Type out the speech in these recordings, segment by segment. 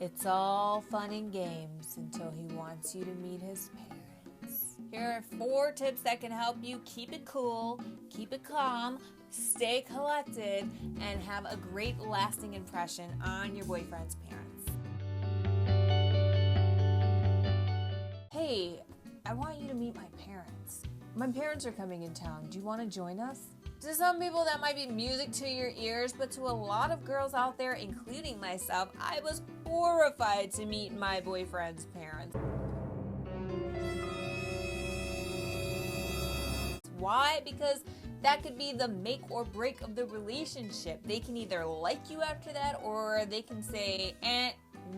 It's all fun and games until he wants you to meet his parents. Here are 4 tips that can help you keep it cool, keep it calm, stay collected, and have a great lasting impression on your boyfriend's parents. Hey, I want you to meet my parents. My parents are coming in town. Do you want to join us? To some people, that might be music to your ears, but to a lot of girls out there, including myself, I was horrified to meet my boyfriend's parents. Why? Because that could be the make or break of the relationship. They can either like you after that, or they can say,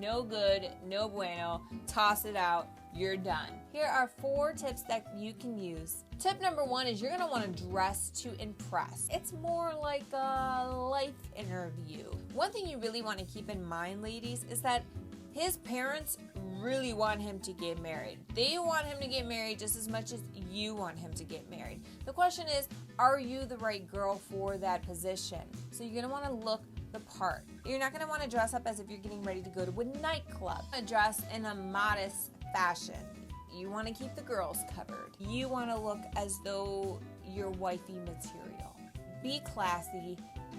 no good, no bueno, toss it out, you're done. Here are 4 tips that you can use. Tip number 1 is you're gonna wanna dress to impress. It's more like a life interview. One thing you really wanna keep in mind, ladies, is that his parents really want him to get married. They want him to get married just as much as you want him to get married. The question is, are you the right girl for that position? So you're gonna wanna look the part. You're not gonna wanna dress up as if you're getting ready to go to a nightclub. Dress in a modest fashion. You want to keep the girls covered. You want to look as though you're wifey material. Be classy,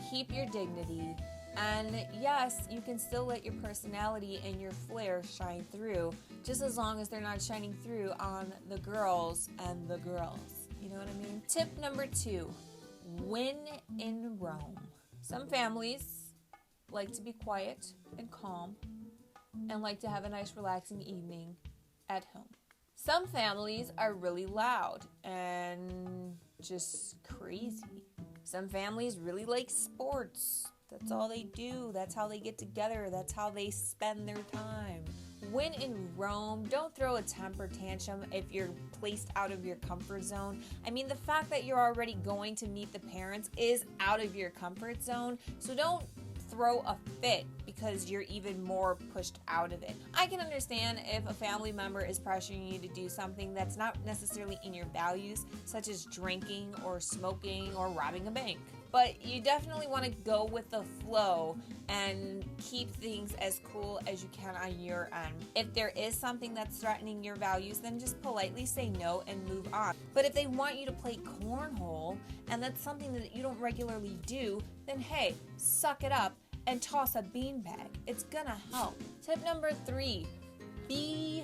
keep your dignity, and yes, you can still let your personality and your flair shine through, just as long as they're not shining through on the girls and the girls. You know what I mean? Tip number 2, when in Rome. Some families like to be quiet and calm and like to have a nice relaxing evening at home. Some families are really loud and just crazy. Some families really like sports. That's all they do. That's how they get together. That's how they spend their time. When in Rome, don't throw a temper tantrum if you're placed out of your comfort zone. I mean, the fact that you're already going to meet the parents is out of your comfort zone, so don't throw a fit because you're even more pushed out of it. I can understand if a family member is pressuring you to do something that's not necessarily in your values, such as drinking or smoking or robbing a bank. But you definitely want to go with the flow and keep things as cool as you can on your end. If there is something that's threatening your values, then just politely say no and move on. But if they want you to play cornhole and that's something that you don't regularly do, then hey, suck it up and toss a beanbag. It's gonna help. Tip number 3, be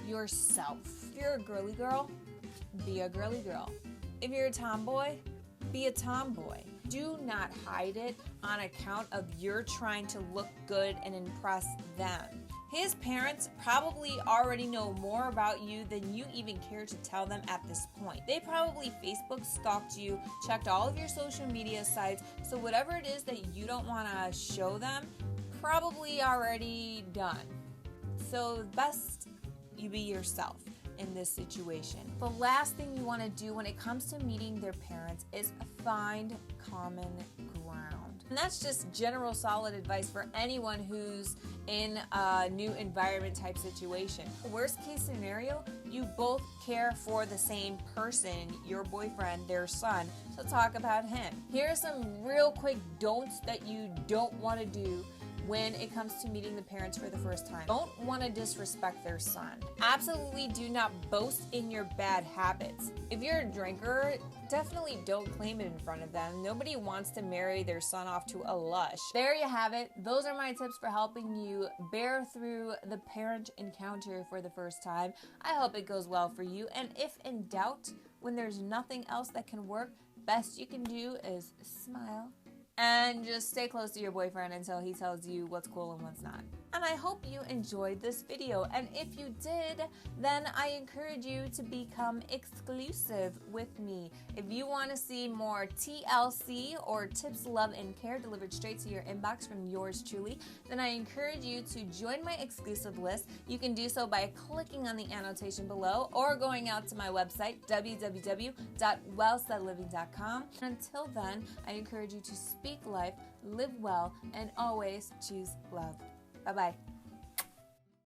yourself. If you're a girly girl, be a girly girl. If you're a tomboy, be a tomboy. Do not hide it on account of you're trying to look good and impress them. His parents probably already know more about you than you even care to tell them at this point. They probably Facebook stalked you, checked all of your social media sites, so whatever it is that you don't want to show them, probably already done. So best you be yourself in this situation. The last thing you want to do when it comes to meeting their parents is find common ground. And that's just general solid advice for anyone who's in a new environment type situation. Worst case scenario, you both care for the same person, your boyfriend, their son, so talk about him. Here are some real quick don'ts that you don't want to do when it comes to meeting the parents for the first time. Don't want to disrespect their son. Absolutely do not boast in your bad habits. If you're a drinker, definitely don't claim it in front of them. Nobody wants to marry their son off to a lush. There you have it. Those are my tips for helping you bear through the parent encounter for the first time. I hope it goes well for you. And if in doubt, when there's nothing else that can work, best you can do is smile and just stay close to your boyfriend until he tells you what's cool and what's not. And I hope you enjoyed this video. And if you did, then I encourage you to become exclusive with me. If you want to see more TLC or tips, love, and care delivered straight to your inbox from yours truly, then I encourage you to join my exclusive list. You can do so by clicking on the annotation below or going out to my website, www.wellsaidliving.com. Until then, I encourage you to speak life, live well, and always choose love. Bye-bye.